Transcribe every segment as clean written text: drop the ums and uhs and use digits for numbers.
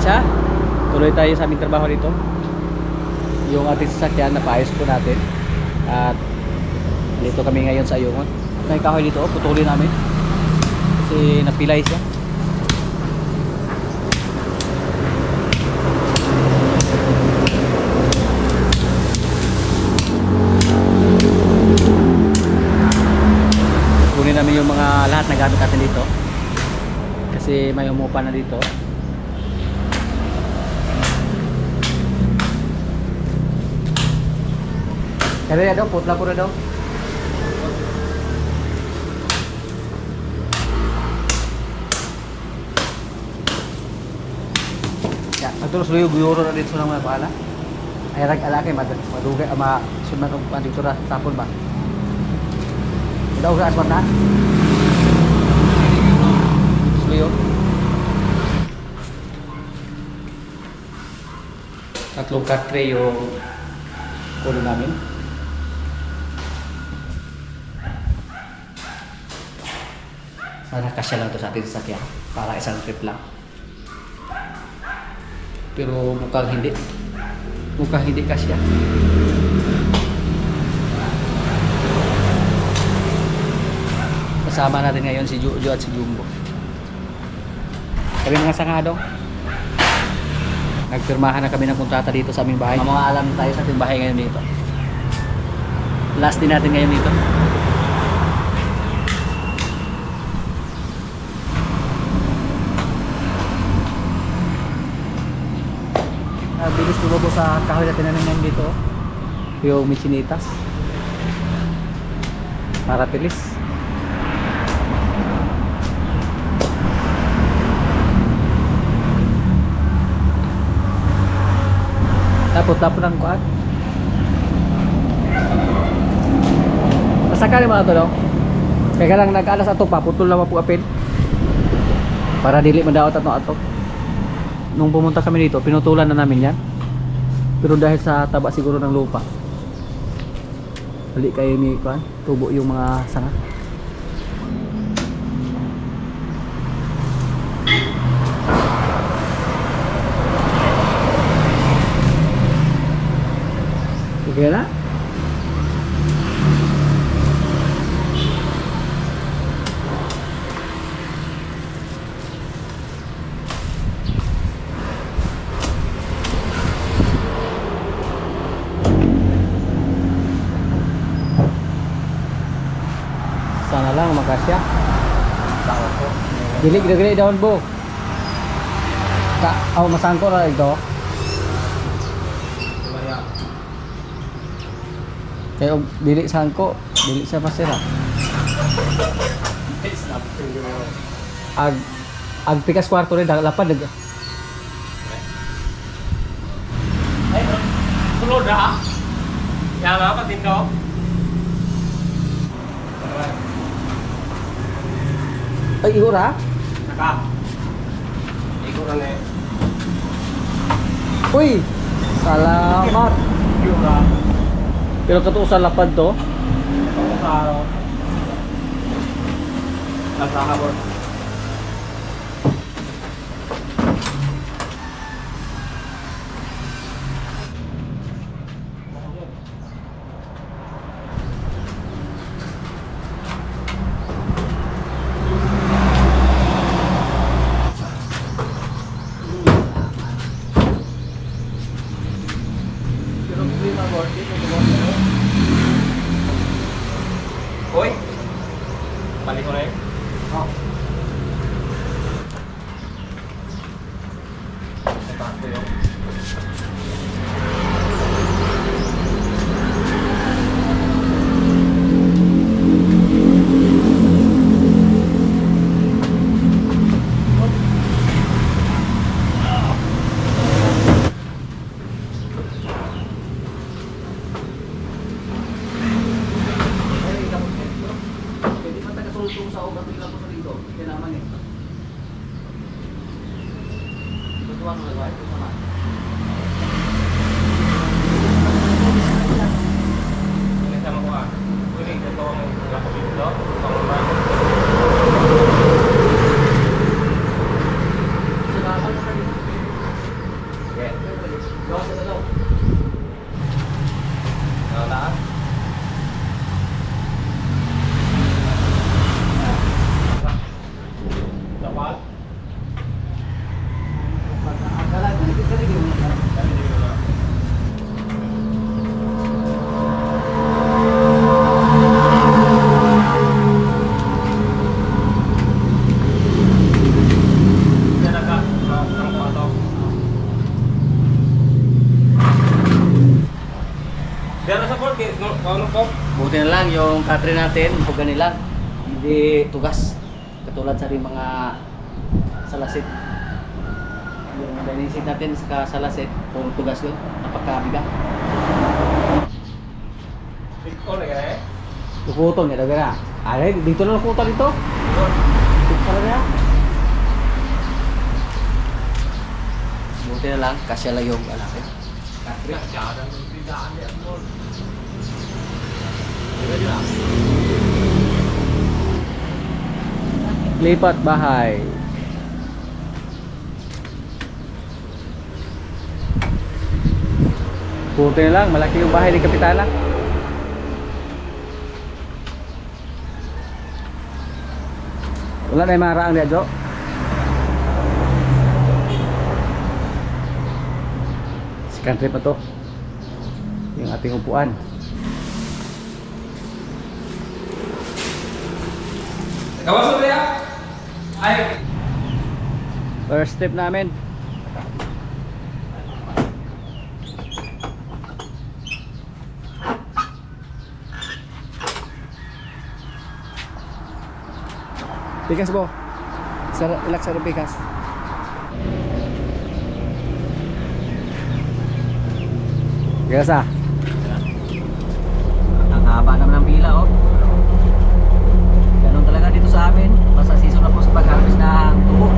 siya. Tuloy tayo sa aming trabaho dito. Yung ating sasakyan na paayos po natin. At dito kami ngayon sa Ayungon. May kahoy dito, putulin namin kasi napilay siya. Kunin namin yung mga lahat na gamit natin dito kasi may umupa na dito. Kaya daw, putla po na daw. Ya, terus luyo guyoro na dito ng mga paala. Ay rag-alakay madugay ama sunman og dito ra tapon ba. Daw sa aswan na. Luyo. Tatlong katre yung kulo namin. Sana kasya lang to sa ating sasakyan para isang trip lang. Pero mukhang hindi kasya. Kasama natin ngayon si Jojo at si Jumbo. Kami mga sangadong nagpirmahan na kami ng kontrata dito sa aming bahay. Mga alam tayo sa ating bahay ngayon dito. Last din natin ngayon dito. Bilis tumobo sa kahoy na tinanim dito yung michinitas para pilis. Tapos ng kuat masaka ni mga to no? Kaya ka lang nag-alas ato pa putol lang po apil para dili madaot ato. Nung pumunta kami dito, pinutulan na namin yan. Pero dahil sa taba siguro ng lupa, hali kayo ni Kuan, tubo yung mga sanga. Okay na? Sana lang makasya. Dili daon bo. Aw masangko ra ito. Kaya dili sangko, dili sa pasira. Ag pikas kwarto rin lapad dag. Ay, sulod na. Ya ba patin ko? Ay igor ha? Naka. Igor na eh. Uy, salamat. Igor. Pero kato sa lapad to. Sa Nagkakabot. Hoy, balik ko na eh. Oh. Ito yun. Dapal. Akala ko hindi ka rin yun. Dali din mo na. Yan agad. Ang pato. Pero sa port, ano po? Buti na lang yung katre natin, buga nila. Hindi tugas. Katulad sa rin mga salasit. Yung dinisit natin sa salasit, puro tugas yun. Napakabiga. Ikaw na yan eh. Lukuton, yan na. Ay, dito na lukuton dito. Dito pala na. Buti na lang, kasya lang yung anak eh. Kaya dyan ang pindaan niya. Lipat bahay. Buti na lang, malaki yung bahay ni Kapitana. Wala na yung maraang niya, Jo. Si country pa to. Yung ating upuan. Kawasan mo ya? Ay! First step namin. Pikas po. Ilak sa pikas. Gasa. Ang haba naman ng pila oh. Ganun talaga dito sa amin. Basta season na po sa pag-harvest ng tubo.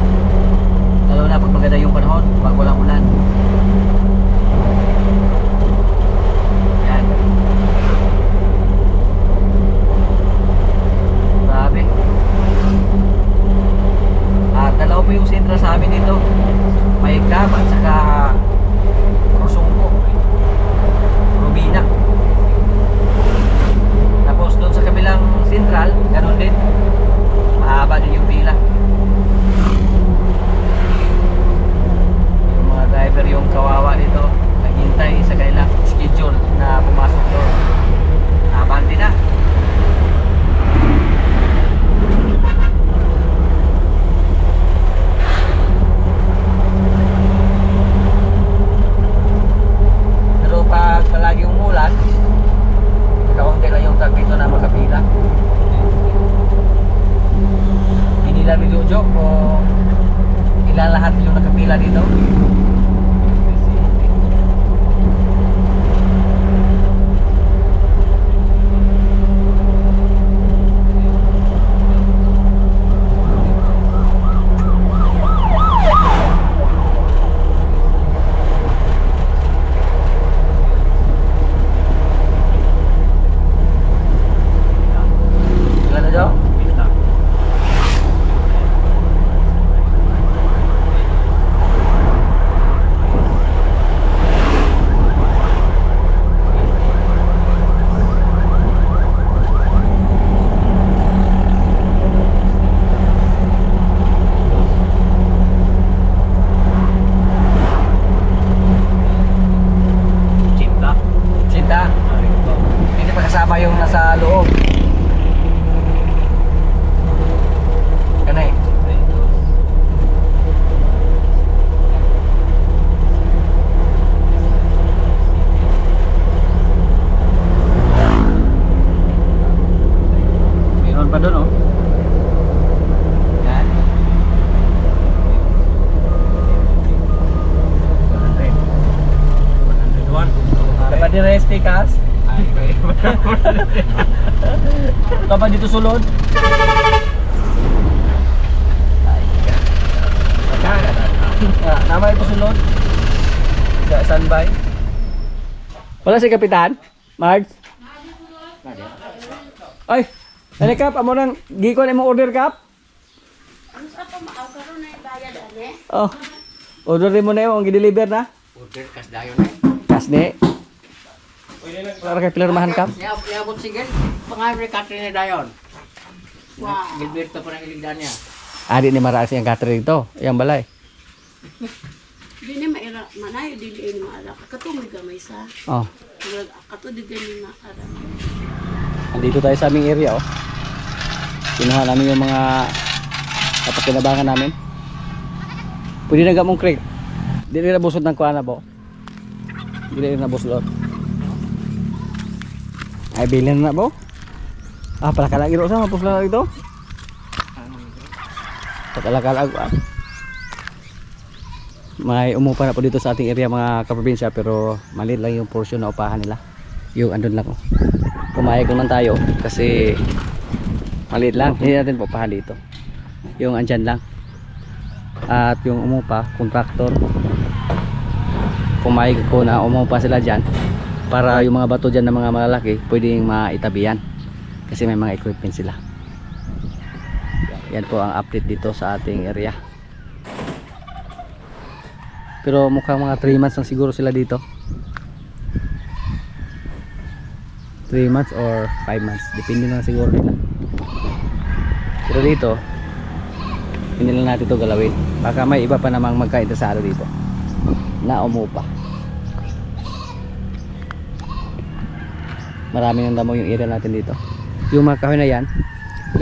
Lalo na pag maganda yung panahon, pag walang ulan. Yan. Grabe. At dalawa po yung sentra sa amin dito. May Gab at saka Rosungko. Rubina. Tapos doon sa kabilang sentral, ganun din. Mahaba din yung pila. Yung mga driver yung kawawa dito, naghintay sa kailang schedule na pumasok doon. Abante na. Pero pag palagi umulan, kaunti lang yung tag dito na makapila. Hindi lang ni Jojo kung ilan lahat yung nakapila dito. Ilan na, Jo? Cinta. Sinta. Hindi pa kasama yung nasa loob. Kanay. Meron pa doon oh. Yan. 101. Dapat di rest pikas. Dapat dito sulod. Nama ito sulod. Ya, standby. Wala si Kapitan? Marge? Ay! Nani Kap, amo nang gikon imong order Kap? Ano sa pa maakaroon na yung bayad ane? Oh. Order mo na yung gi-deliver na? Order kas dayon na. Kasne. Para kay pirmahan Kap. Yabot sige. Pangalan ni Catherine dayon. Wow. Gilberto pa ng iligdan niya. Adi ni maraas yung gutter dito. Yang balay. Di ni maira, manayo di ni maara. Katumig gamay sa. Oh. Kato di ni maara. Andito tayo sa aming area oh. Kinuha namin yung mga kapakinabangan namin. Pwede na gamong creek. Di rin nabusod ng kuana po. Di rin nabusod. Ay bilhin na po. Ah, palakalag ito sa mapusla ito. Palakalag ah. May umupa na po dito sa ating area mga kaprobinsya, pero maliit lang yung portion na upahan nila. Yung andun lang oh. Pumayag naman tayo kasi maliit lang. Hindi natin upahan dito. Yung andyan lang. At yung umupa, contractor, pumayag ko na umupa sila dyan para yung mga bato dyan ng mga malalaki pwedeng maitabihan kasi may mga equipment sila. Yan po ang update dito sa ating area. Pero mukhang mga 3 months lang siguro sila dito. 3 months or 5 months, depende na siguro nila. Pero dito hindi lang natin ito galawin. Baka may iba pa namang magka-interesado dito na umupa. Marami ng damo yung area natin dito. Yung mga kahoy na yan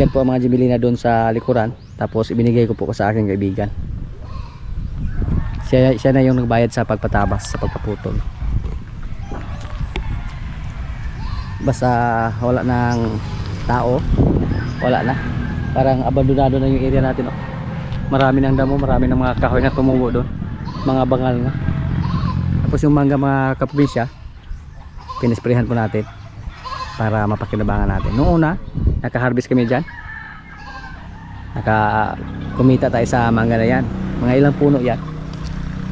po ang mga jimili na doon sa likuran. Tapos ibinigay ko po sa aking kaibigan. Siya na yung nagbayad sa pagpatabas, sa pagpaputol. Basta wala ng tao, wala na. Parang abandonado na yung area natin oh. Marami ng damo, marami ng mga kahoy na tumubo doon, mga bangal na. Tapos yung mangga mga kaprobinsya, pinisprehan po natin para mapakinabangan natin. Noong una naka-harvest kami dyan, kumita tayo sa mangga na yan. Mga ilang puno yan.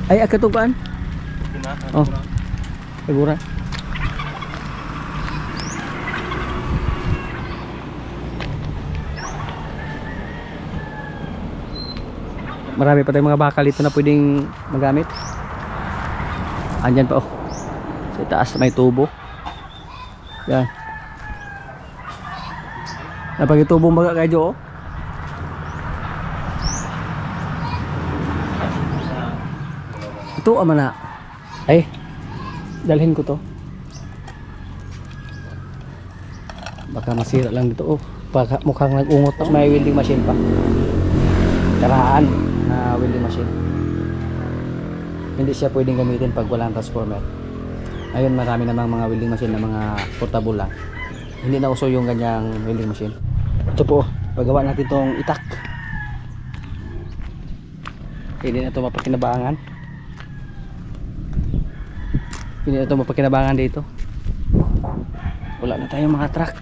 Ay akatugaan oh, sigura. Marami pa tayong mga bakal dito na pwedeng magamit. Andyan pa oh. Sa taas may tubo. Yan. Napagitubong baga kayo oh. Ito ama na. Ay. Dalhin ko to. Baka masira lang dito oh. Baka mukhang nag-ungot na may welding machine pa. Karaan na welding machine. Hindi siya pwedeng gamitin pag walang transformer. Ayun, marami namang mga welding machine na mga portable lang. Hindi na uso yung ganyang welding machine. Ito po, paggawa natin itong itak. Hindi na ito mapakinabangan. Hindi na ito mapakinabangan dito. Wala na tayong mga truck.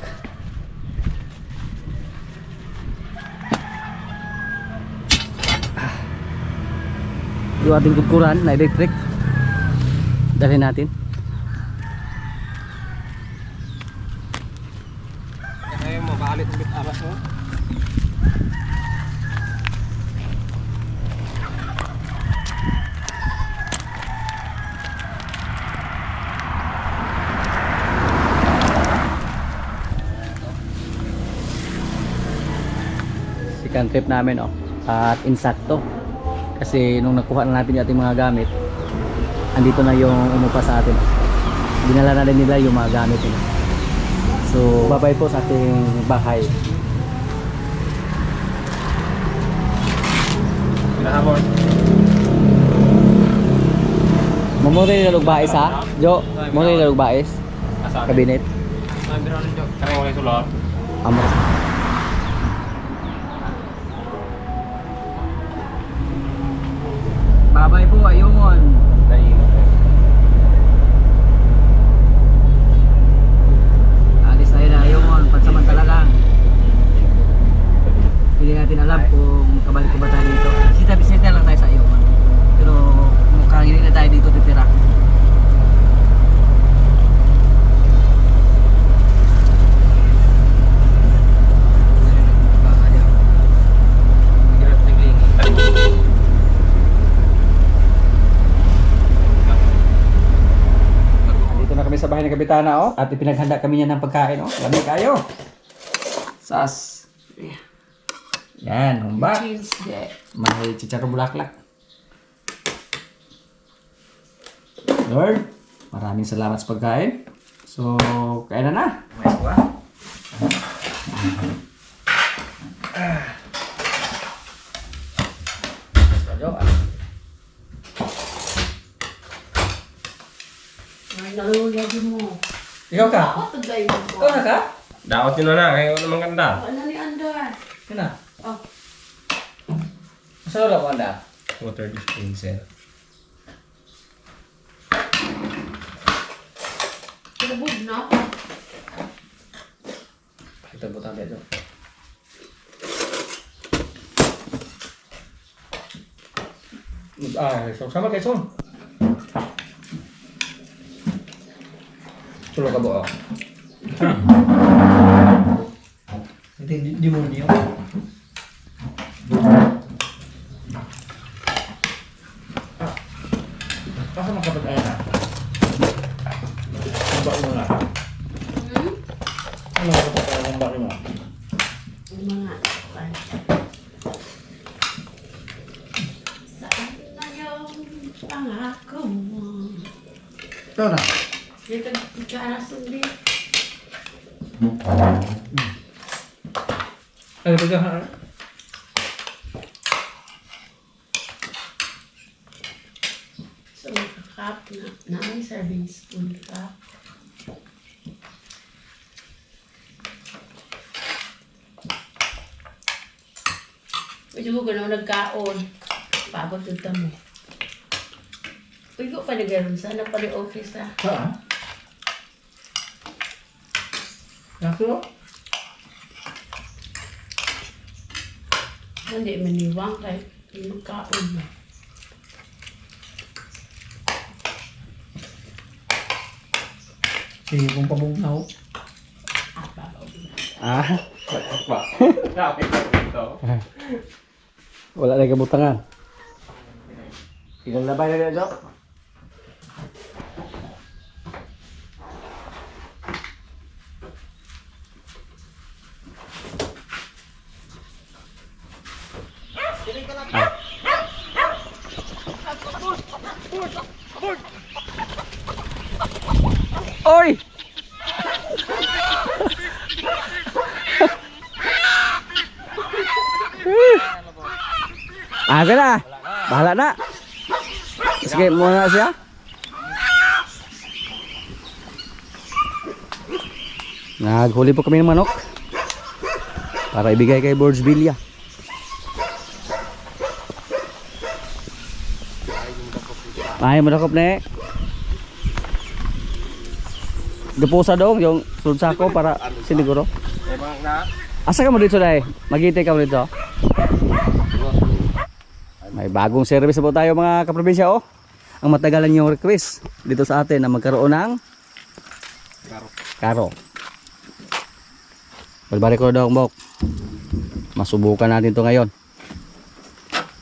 Yung ating kukuran na electric, dalhin natin. Kaya mo baalit ng bitaras mo. Second trip namin oh. At insakto. Kasi nung nakuha na natin yung ating mga gamit, andito na yung umupa sa atin. Dinala na rin nila yung mga gamit nila. So, babay po sa ating bahay. Pinahamon. Mamuri na lugbais ha? Jo, mamuri na lugbais. Kabinet. Karang wala sulod. Amor. Babay po, ayungon. Alis tayo na, ayungon. Pansamantala lang. Hindi natin alam kung kabalik ko ba tayo dito. Bisita-bisita lang tayo sa ayungon. Pero mukhang hindi na tayo dito titira. Sa bahay ng Kapitana oh, at ipinaghanda kami niya ng pagkain oh. Lamig kayo. Sas. Yan, humba. Cheese de. May chicharo bulaklak. Lord, maraming salamat sa pagkain. So, kain na. May kuha. Ay, nalulagi mo. Ikaw ka? Ako, tagay mo ko. Ikaw na ka? Daot nyo na, kayo naman ganda. Ano ni Andar? Yan na. Oh, Saan wala ko anda? Water dispenser. kilabog na. Ito butang dito. So sama kayo son. Sulo ka ba? Hindi di mo niyo. Kasi makapag-ayan na. Ang baki mo na. Ano makapag-ayan ang baki mo? Ang mga saan na yung pangako mo? Ito na. Dito ka sundi. Ay, pagkakaan. So, cup na may serving spoon cup. Medyo ko gano'n nagkaon. Pagod ito mo. Uy, ko pa nagaroon. Sana pa rin office ah. Saan? Naso? Hindi maniwang kahit magkaon mo. Sige kong pabugnaw. Babaw na. Ah? Pa. Kapit ko dito. Wala na kabutangan. Ilang labay na dito? Oy! Aga na. Bahala na. Sige, muna siya. Naghuli po kami ng manok para ibigay kay Borge Villa. Ay, madakop na eh. Deposa dong yung sulsa ko para siniguro. Na. Asa ka mo dito dai? Magitay ka mo dito. May bagong service po tayo mga kaprobinsya oh. Ang matagalan yung request dito sa atin na magkaroon ng karo. Balbalik ko daw mbok. Masubukan natin to ngayon.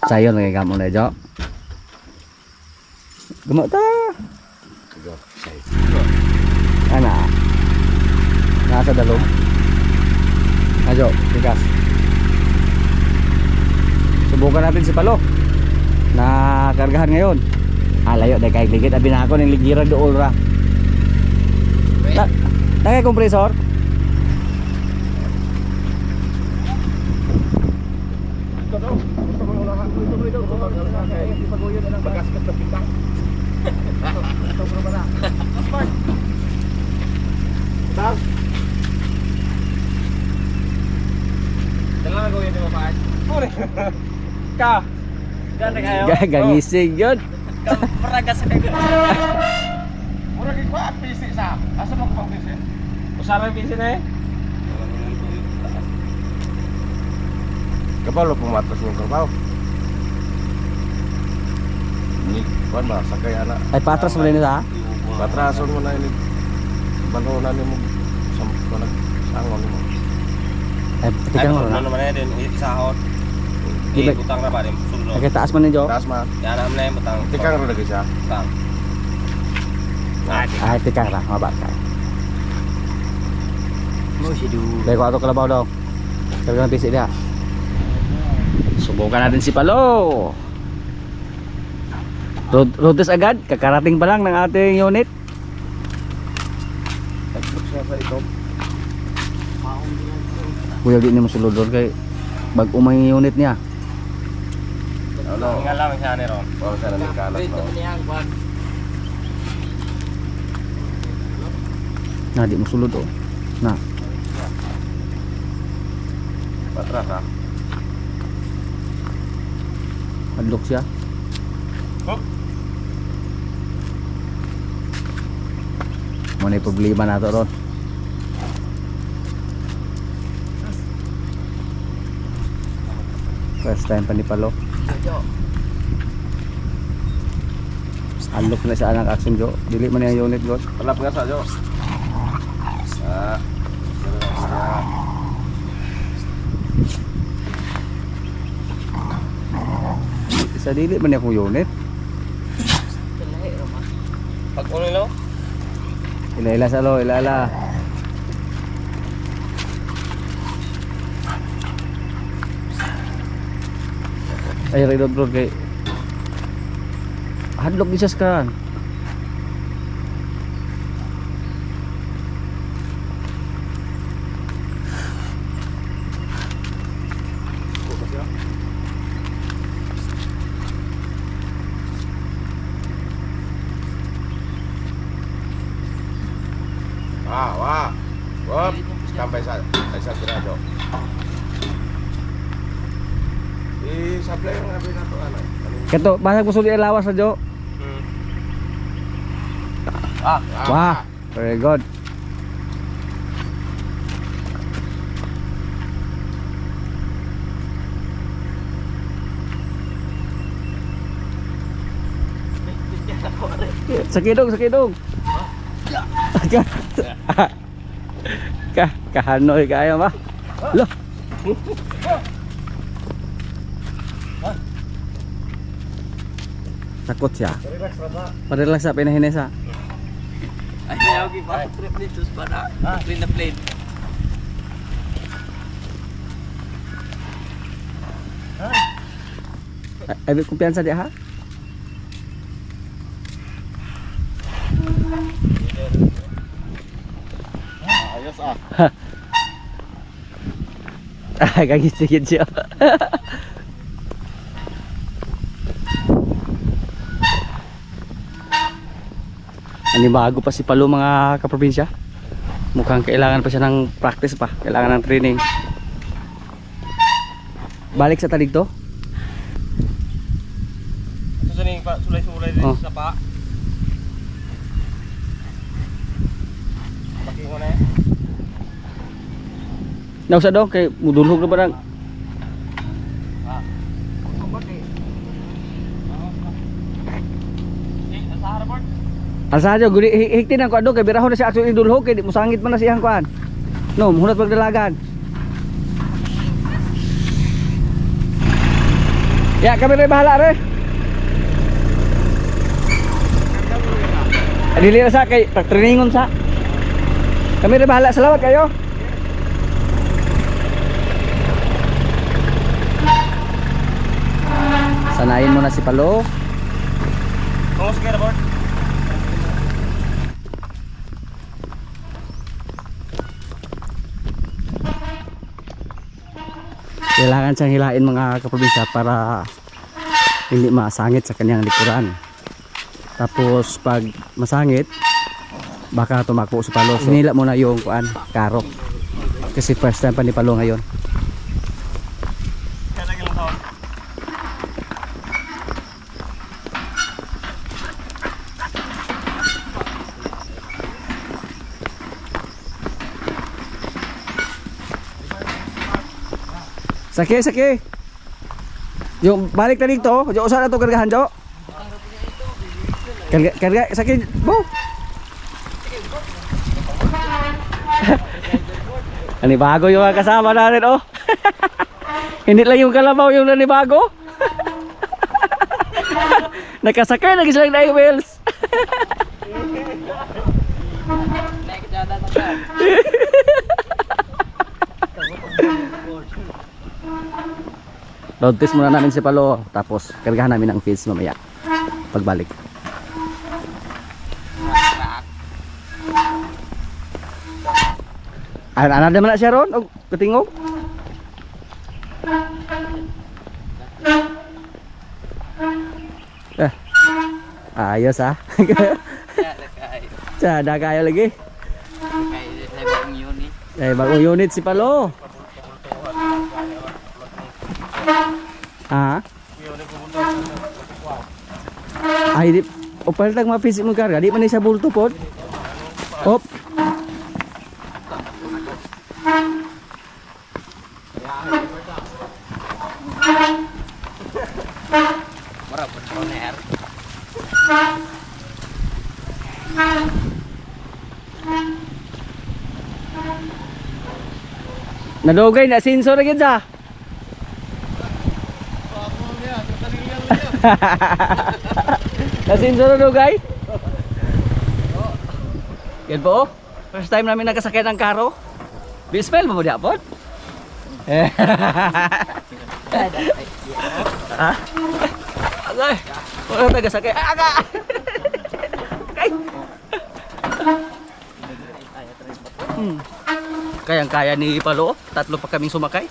Sayon nagigamo na jo. Gumata. Ana. Nasa dalog. Ajo, tigas. Subukan natin si Palo. Na kargahan ngayon. Layo dahil kay ligid abi na ako ng ligira dool ra. Nagay kompresor. Dalang ako yun yung mapaan. Ka. Ganda kayo. Gangisig yun. Kaparaga sa kayo. Mura kayo ba? Pisi sa. Asa mo ko pang pisi? Usara yung pisi na eh. Kapalo pumatas ng trabaho. Ini kuan ba sakay ana. Ay patras mo din ito ha. Patrason mo na ini. Banunan mo sa kanang sangon mo. Ay patikan mo na. Ano naman din isahot. Di- Utang na ba rin? Sunod. Ay taas mo ninyo. Taas ma. Yan naman na yung utang. Tikang ro lagi siya. Utang. Ay tikang ra mabak ka. Mo si Du. Dahil ko ato kalabaw daw. Sabi ka ng pisi dia. Subukan natin si Palo. Road test agad, kakarating pa lang ng ating unit. Nag-book siya sa ito. Kuya di ni masulod doon kay bag umay unit niya. Ano? Nga lang siya ni Ron. Bawa siya ng kalat, no? Na di masulod oh. Na. Patras, ha? Hadlok siya. Oh. Muna yung problema na ito ron. First time pa ni Palo. Unlock na siya ng action Jo. Dili man yung unit God. Palap nga sa, Jo. Ah. Sa dili man yung unit. Pag ulo lo. Ila-ila sa lo, ila-ila. Ay, reload road kay hadlock di siya kan. Wah. Wop. Sampai sa grado. I-supply yung nabi na to, ano? Kato, basag gusto di lawas sa Jo. Wah, very good. Sakidong. Kahanoy kayo ba? Lo. Takot siya. Parelax sa pinahinesa. Ay, ayaw pa trip dito para clean the plane. Ay, kumpiyansa di ha? Ayos, ah. Kagis-sigit siya. Bago pa si Palo mga kaprobinsya. Mukhang kailangan pa siya ng practice pa. Kailangan ng training. Balik sa talig to. Susuning pa sulay-sulay din Oh. sa pa. Paki mo na eh. Nausa daw kay mudulhog na ba nang Sa harbor. Alsa jo gudi hiktin ang kuan kay birahon na siya action idulhog kay di musangit man na siyang kuan. No, hunat pagdalagan. Ya, kami rin bahala rin. Dili na sa kay pag-trainingon sa. Kami rin bahala. Salamat kayo. Sanayin mo na si Palo. Kung sige harbor. Kailangan siyang hilain mga kaprobinsya para hindi masangit sa kanyang likuran. Tapos pag masangit, baka tumako si Palo. So, hinila muna yung kuan, karo. Kasi first time pa ni Palo ngayon. Kaya lagi lang tawag. Saki. Yung balik na dito, yung usaha na ito kargahan, Jo. Karga, saki, bo. Nanibago yung mga kasama natin, oh. Hindi lang yung kalabaw yung nanibago. Nakasakay, nag-islang na yung wheels. Road test muna namin si Palo, tapos kargahan namin ang feeds mamaya pagbalik. Ana naman na siya ron, og katingog. Ayos ah. Sada kayo lagi. Eh, bagong unit si Palo. Ah? Ay, di. O palit ang mapisik mo karga. Di man siya bulto po. Op. Nadugay na sensor na gid sa. Na sensor na dugay. Yan po. First time namin nakasakyan ng karo. Bispel mo di apod? Ha? Agay. Wala tagasakyan. Aga. Kayang-kaya ni Palo, tatlo pa kaming sumakay.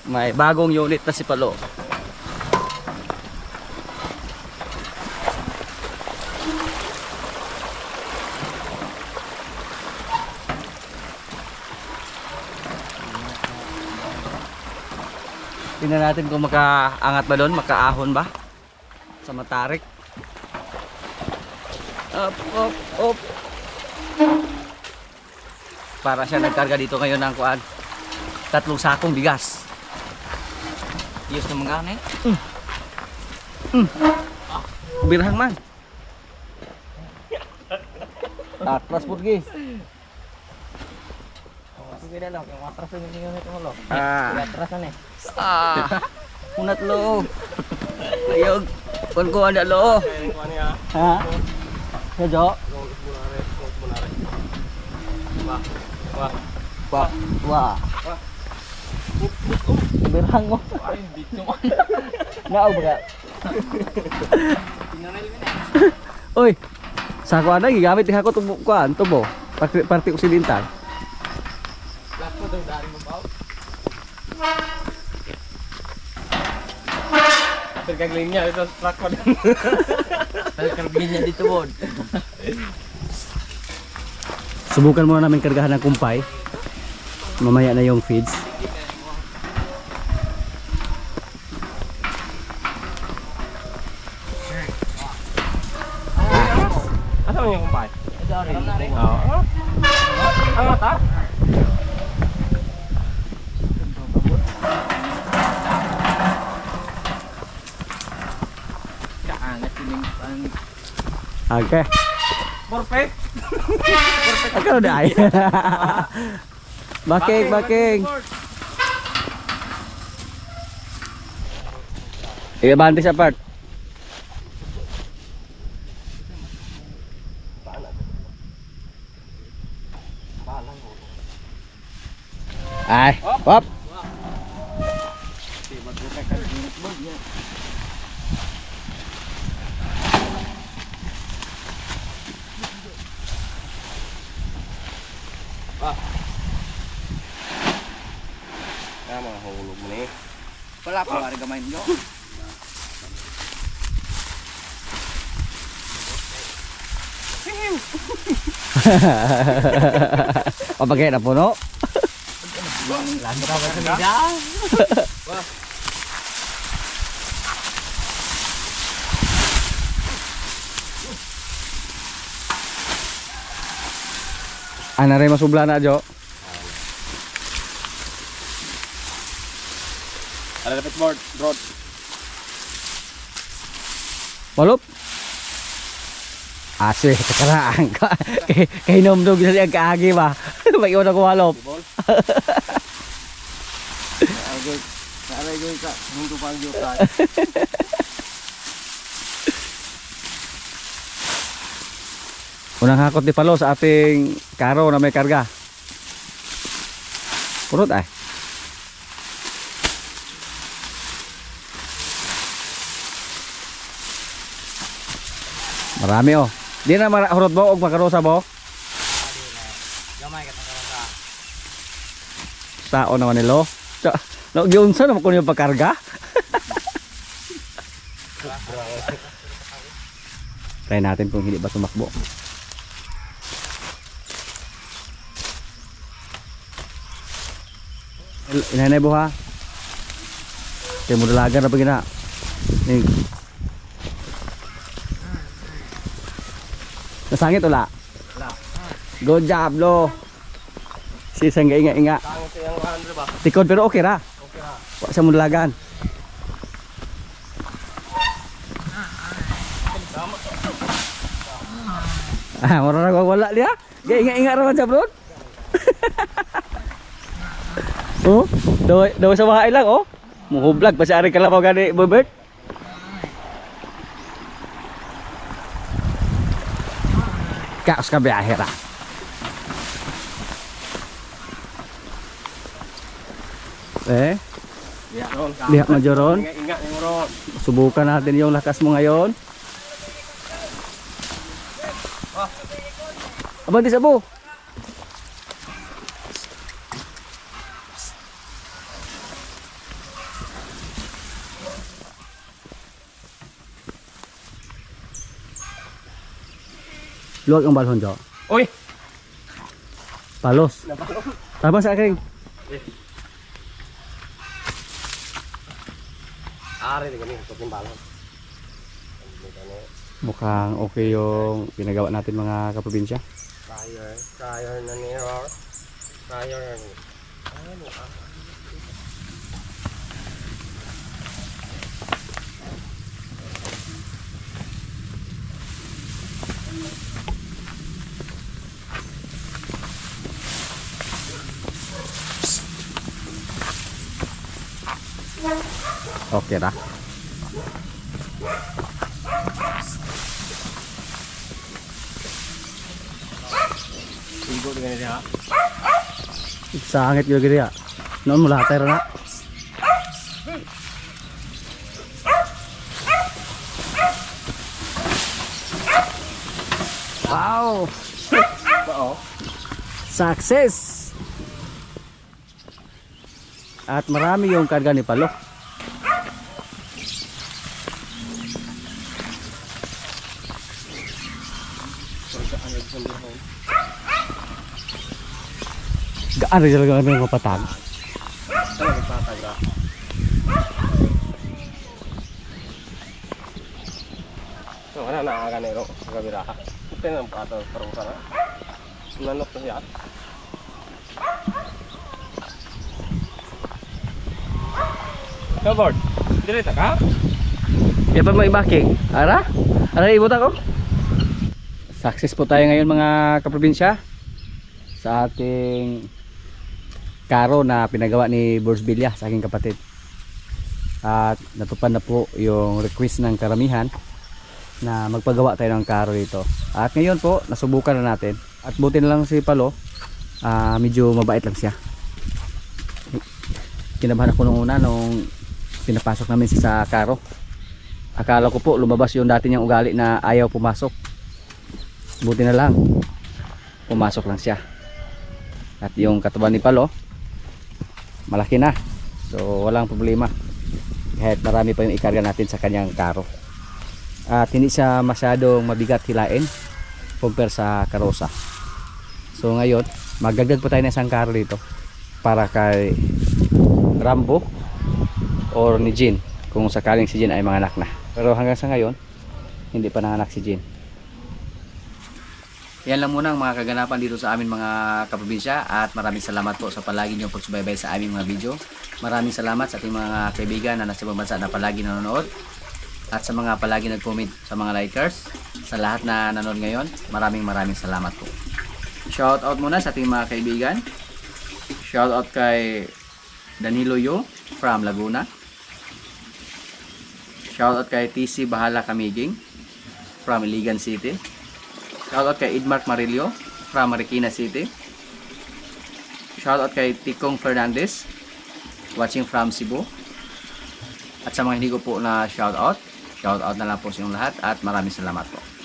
May bagong unit na si Palo. Tingnan natin kung makaangat ba doon, makaahon ba sa matarik. Up, up, up. Para siya nagkarga dito ngayon ng kuan. 3 sakong bigas. Yes na mga ano Birhang man. Atras po guys. Sige na lang, yung atras yung unit mo lo. Atras na unat lo. Ayog. Kun ko anda lo. Ha? Hejo. Wah. Birhang mo. Ay, dito man. Ngao ba? Oy. Sa ko ana gigamit diha ko tubukan, tubo. Parti oksidental. Lapo daw dari mo ba? Tergaglinya itu truck ko din. Tergaglinya dito bod. Subukan muna namin kargahan ng kumpay. Mamaya na yung feeds. Asa mo yung kumpay? Oo. Ang mata? Okay. Perfect. Perfect udah ay. Baking. Iya bantu sa part. Ay, hop. Mga hulog mo ni. Wala pa ba gamay nyo? Papagay na puno. Lantra ba sa nida? Ana rin masubla na Jo. Ada dapat board, rod. Walup. Asih, tekeraan. Kay nom dog sa ang kaagi ba. Mag-iwan ako walup. Agay, agay ka, hindi pa ang juta. Unang hakot ni Palo sa ating karo na may karga. Purot ay. Marami oh. Di na hurot mo og makarosa mo. Gamay ka sa. Tao naman nilo. No, giunsa naman ko yung pagkarga. Try natin kung hindi ba tumakbo. Inanay buha. Kaya mo dalagan na pag ina. Nasangit ula. Good job lo. Sisang inga-inga. Tango sa yung 100 ba? Tikod pero okay ra. Okay ra. Wa sa mo dalagan. Mura na wala dia. Gaya inga-inga raman siya bro. Oh, daw sa bahay lang oh. Muhublag pa si Ari Kalabaw gani Bobert. Kaos ka biyahe ra. Lihat mo Joron. Ingat yung ron. Subukan natin yung lakas mo ngayon. Abanti sa bu. Luwag ang balon Jo. Uy! Palos. Tama sa akin. Ari di kami tukin balon. Mukhang okay yung ginagawa natin mga kaprobinsya. Fryer na ni Ror. Fryer na ni. Okay ra. Igo di kani dia. Sangit juga gede ya. Non mula ter na. Wow. Success. At marami yung karga ni Palo. Gaan rin talaga kami ng mapatag. Ano nagpatag ra? So ana na aga nero gabira. Ito nang pato pero sana. Nanok to siya. Covered. Direta ka? Kaya pa may backing. Ara? Ara ibot ako? Success po tayo ngayon mga kaprobinsya sa ating karo na pinagawa ni Borsbilya sa aking kapatid. At natupad na po yung request ng karamihan na magpagawa tayo ng karo dito. At ngayon po nasubukan na natin. At buti na lang si Palo, medyo mabait lang siya. Kinabahan ako nung una nung pinapasok namin siya sa karo. Akala ko po lumabas yung dati niyang ugali na ayaw pumasok. Buti na lang pumasok lang siya. At yung katawan ni Palo malaki na, so walang problema kahit marami pa yung ikarga natin sa kanyang karo. At hindi siya masyadong mabigat hilain compare sa karosa. So ngayon magdagdag pa tayo ng isang karo dito para kay Rambo or ni Jean kung sakaling si Jean ay manganak na. Pero hanggang sa ngayon hindi pa nanganak si Jean. Yan lang muna ang mga kaganapan dito sa amin mga kaprobinsya at maraming salamat po sa palagi niyong pagsubaybay sa aming mga video. Maraming salamat sa ating mga kaibigan na nasa ibang bansa na palagi nanonood at sa mga palagi nag-comment sa mga likers. Sa lahat na nanonood ngayon, maraming salamat po. Shout out muna sa ating mga kaibigan. Shout out kay Danilo Yo from Laguna. Shout out kay TC Bahala Kamiging from Iligan City. Shoutout kay Edmark Marillo from Marikina City. shoutout kay Tikong Fernandez, watching from Cebu. At sa mga hindi ko po na shoutout na lang po sa inyong lahat at maraming salamat po.